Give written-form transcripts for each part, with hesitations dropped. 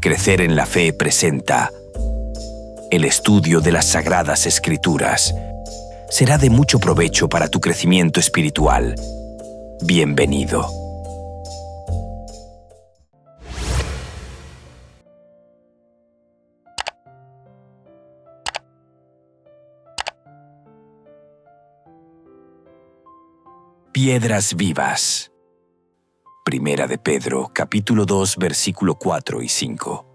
Crecer en la Fe presenta el estudio de las Sagradas Escrituras. Será de mucho provecho para tu crecimiento espiritual. Bienvenido. Piedras vivas. Primera de Pedro, capítulo 2, versículo 4 y 5.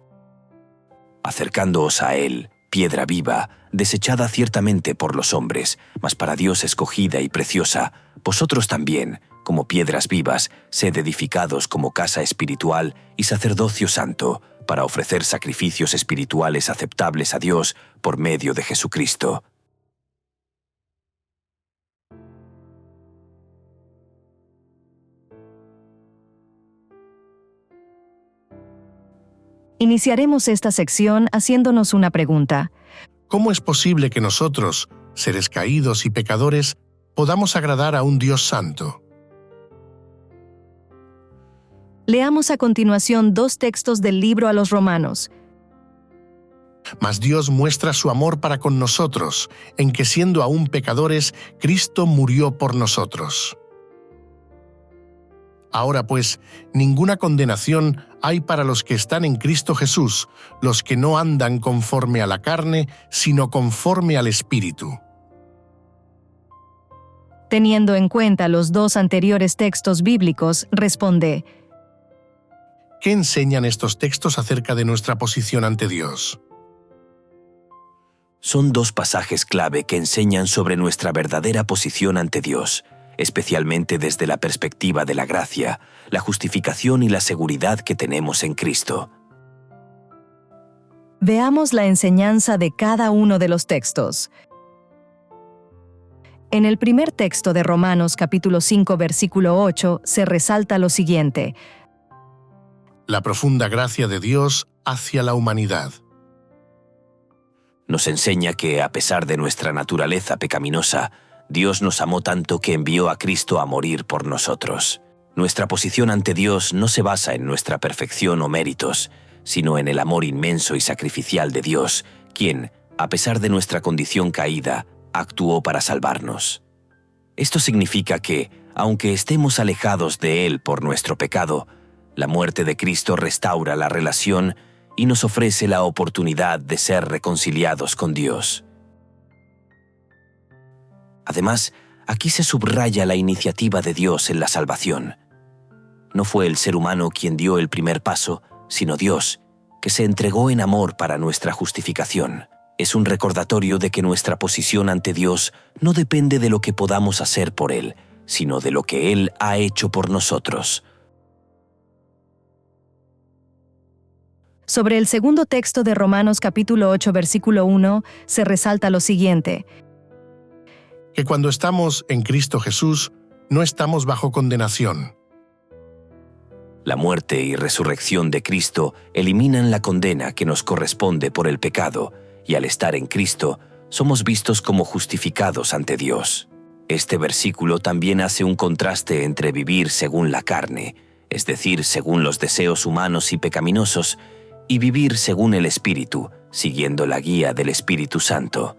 Acercándoos a él, piedra viva, desechada ciertamente por los hombres, mas para Dios escogida y preciosa, vosotros también, como piedras vivas, sed edificados como casa espiritual y sacerdocio santo, para ofrecer sacrificios espirituales aceptables a Dios por medio de Jesucristo. Iniciaremos esta sección haciéndonos una pregunta. ¿Cómo es posible que nosotros, seres caídos y pecadores, podamos agradar a un Dios santo? Leamos a continuación dos textos del libro a los Romanos. Mas Dios muestra su amor para con nosotros, en que siendo aún pecadores, Cristo murió por nosotros. Ahora pues, ninguna condenación hay para los que están en Cristo Jesús, los que no andan conforme a la carne, sino conforme al Espíritu. Teniendo en cuenta los dos anteriores textos bíblicos, responde: ¿Qué enseñan estos textos acerca de nuestra posición ante Dios? Son dos pasajes clave que enseñan sobre nuestra verdadera posición ante Dios, especialmente desde la perspectiva de la gracia, la justificación y la seguridad que tenemos en Cristo. Veamos la enseñanza de cada uno de los textos. En el primer texto de Romanos capítulo 5 versículo 8 se resalta lo siguiente: La profunda gracia de Dios hacia la humanidad. Nos enseña que, a pesar de nuestra naturaleza pecaminosa, Dios nos amó tanto que envió a Cristo a morir por nosotros. Nuestra posición ante Dios no se basa en nuestra perfección o méritos, sino en el amor inmenso y sacrificial de Dios, quien, a pesar de nuestra condición caída, actuó para salvarnos. Esto significa que, aunque estemos alejados de Él por nuestro pecado, la muerte de Cristo restaura la relación y nos ofrece la oportunidad de ser reconciliados con Dios. Además, aquí se subraya la iniciativa de Dios en la salvación. No fue el ser humano quien dio el primer paso, sino Dios, que se entregó en amor para nuestra justificación. Es un recordatorio de que nuestra posición ante Dios no depende de lo que podamos hacer por Él, sino de lo que Él ha hecho por nosotros. Sobre el segundo texto de Romanos capítulo 8 versículo 1 se resalta lo siguiente: Que cuando estamos en Cristo Jesús, no estamos bajo condenación. La muerte y resurrección de Cristo eliminan la condena que nos corresponde por el pecado, y al estar en Cristo, somos vistos como justificados ante Dios. Este versículo también hace un contraste entre vivir según la carne, es decir, según los deseos humanos y pecaminosos, y vivir según el Espíritu, siguiendo la guía del Espíritu Santo.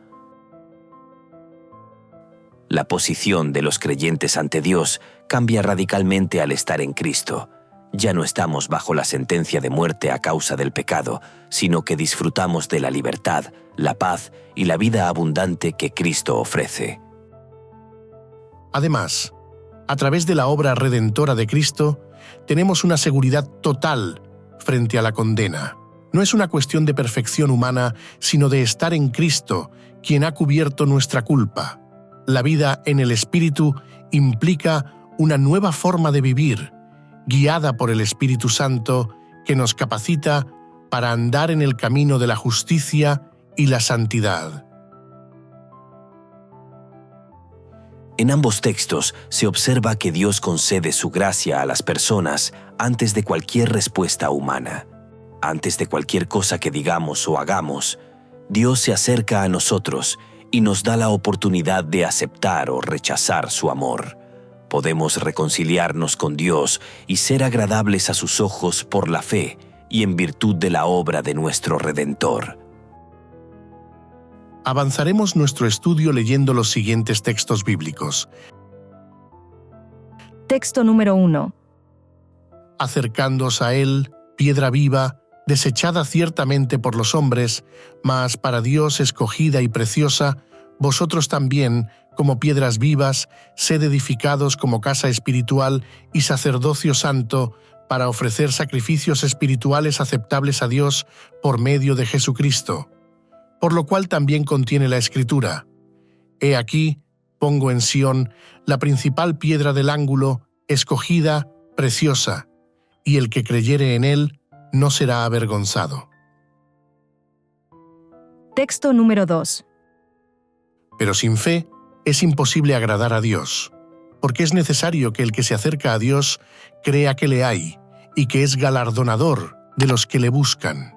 La posición de los creyentes ante Dios cambia radicalmente al estar en Cristo. Ya no estamos bajo la sentencia de muerte a causa del pecado, sino que disfrutamos de la libertad, la paz y la vida abundante que Cristo ofrece. Además, a través de la obra redentora de Cristo, tenemos una seguridad total frente a la condena. No es una cuestión de perfección humana, sino de estar en Cristo, quien ha cubierto nuestra culpa. La vida en el Espíritu implica una nueva forma de vivir, guiada por el Espíritu Santo, que nos capacita para andar en el camino de la justicia y la santidad. En ambos textos se observa que Dios concede su gracia a las personas antes de cualquier respuesta humana. Antes de cualquier cosa que digamos o hagamos, Dios se acerca a nosotros y nos da la oportunidad de aceptar o rechazar su amor. Podemos reconciliarnos con Dios y ser agradables a sus ojos por la fe, y en virtud de la obra de nuestro Redentor. Avanzaremos nuestro estudio leyendo los siguientes textos bíblicos. Texto número 1. Acercándoos a él, piedra viva, desechada ciertamente por los hombres, mas para Dios escogida y preciosa, vosotros también, como piedras vivas, sed edificados como casa espiritual y sacerdocio santo, para ofrecer sacrificios espirituales aceptables a Dios por medio de Jesucristo. Por lo cual también contiene la Escritura: He aquí, pongo en Sión la principal piedra del ángulo, escogida, preciosa, y el que creyere en él no será avergonzado. Texto número 2. Pero sin fe es imposible agradar a Dios, porque es necesario que el que se acerca a Dios crea que le hay y que es galardonador de los que le buscan.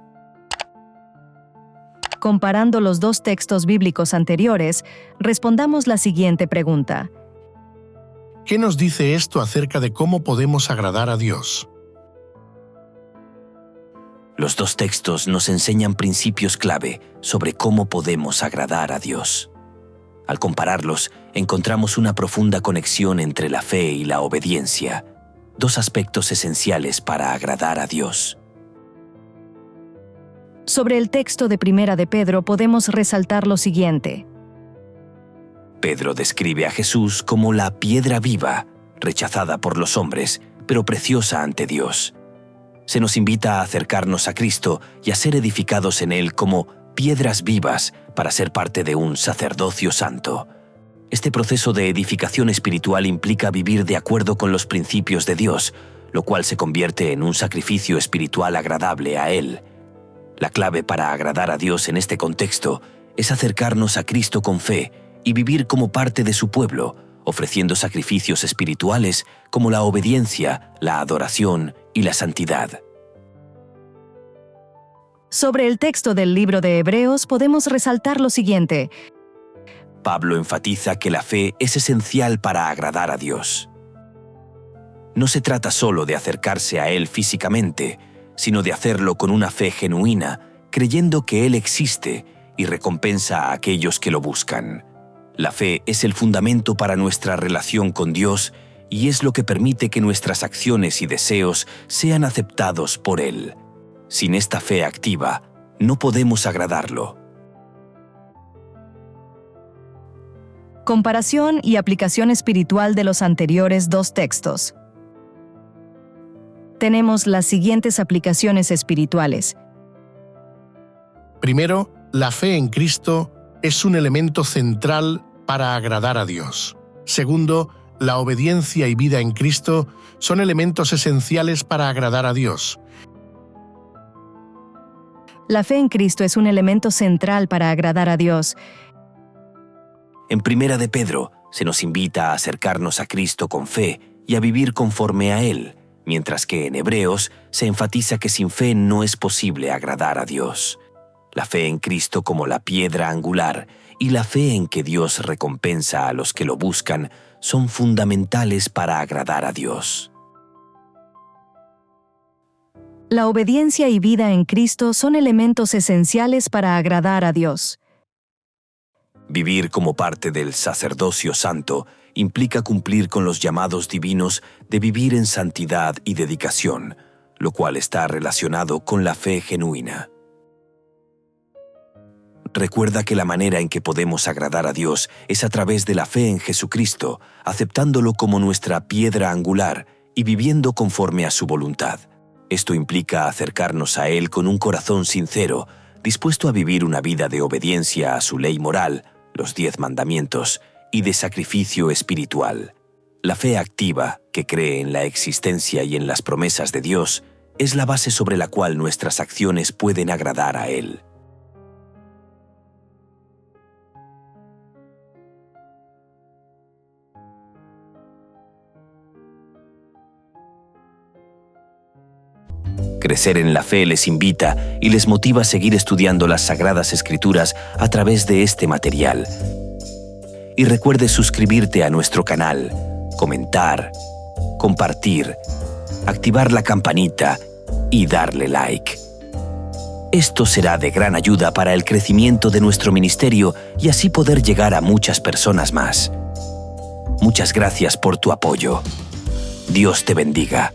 Comparando los dos textos bíblicos anteriores, respondamos la siguiente pregunta. ¿Qué nos dice esto acerca de cómo podemos agradar a Dios? Los dos textos nos enseñan principios clave sobre cómo podemos agradar a Dios. Al compararlos, encontramos una profunda conexión entre la fe y la obediencia, dos aspectos esenciales para agradar a Dios. Sobre el texto de Primera de Pedro podemos resaltar lo siguiente. Pedro describe a Jesús como la piedra viva, rechazada por los hombres, pero preciosa ante Dios. Se nos invita a acercarnos a Cristo y a ser edificados en Él como piedras vivas para ser parte de un sacerdocio santo. Este proceso de edificación espiritual implica vivir de acuerdo con los principios de Dios, lo cual se convierte en un sacrificio espiritual agradable a Él. La clave para agradar a Dios en este contexto es acercarnos a Cristo con fe y vivir como parte de su pueblo, ofreciendo sacrificios espirituales como la obediencia, la adoración y la santidad. Sobre el texto del libro de Hebreos podemos resaltar lo siguiente. Pablo enfatiza que la fe es esencial para agradar a Dios. No se trata solo de acercarse a Él físicamente, sino de hacerlo con una fe genuina, creyendo que Él existe y recompensa a aquellos que lo buscan. La fe es el fundamento para nuestra relación con Dios y es lo que permite que nuestras acciones y deseos sean aceptados por Él. Sin esta fe activa, no podemos agradarlo. Comparación y aplicación espiritual de los anteriores dos textos. Tenemos las siguientes aplicaciones espirituales. Primero, la fe en Cristo es un elemento central para agradar a Dios. Segundo, la obediencia y vida en Cristo son elementos esenciales para agradar a Dios. La fe en Cristo es un elemento central para agradar a Dios. En Primera de Pedro, se nos invita a acercarnos a Cristo con fe y a vivir conforme a Él, mientras que en Hebreos se enfatiza que sin fe no es posible agradar a Dios. La fe en Cristo como la piedra angular y la fe en que Dios recompensa a los que lo buscan son fundamentales para agradar a Dios. La obediencia y vida en Cristo son elementos esenciales para agradar a Dios. Vivir como parte del sacerdocio santo implica cumplir con los llamados divinos de vivir en santidad y dedicación, lo cual está relacionado con la fe genuina. Recuerda que la manera en que podemos agradar a Dios es a través de la fe en Jesucristo, aceptándolo como nuestra piedra angular y viviendo conforme a su voluntad. Esto implica acercarnos a Él con un corazón sincero, dispuesto a vivir una vida de obediencia a su ley moral, los 10 mandamientos, y de sacrificio espiritual. La fe activa, que cree en la existencia y en las promesas de Dios, es la base sobre la cual nuestras acciones pueden agradar a Él. Crecer en la fe les invita y les motiva a seguir estudiando las Sagradas Escrituras a través de este material. Y recuerde suscribirte a nuestro canal, comentar, compartir, activar la campanita y darle like. Esto será de gran ayuda para el crecimiento de nuestro ministerio y así poder llegar a muchas personas más. Muchas gracias por tu apoyo. Dios te bendiga.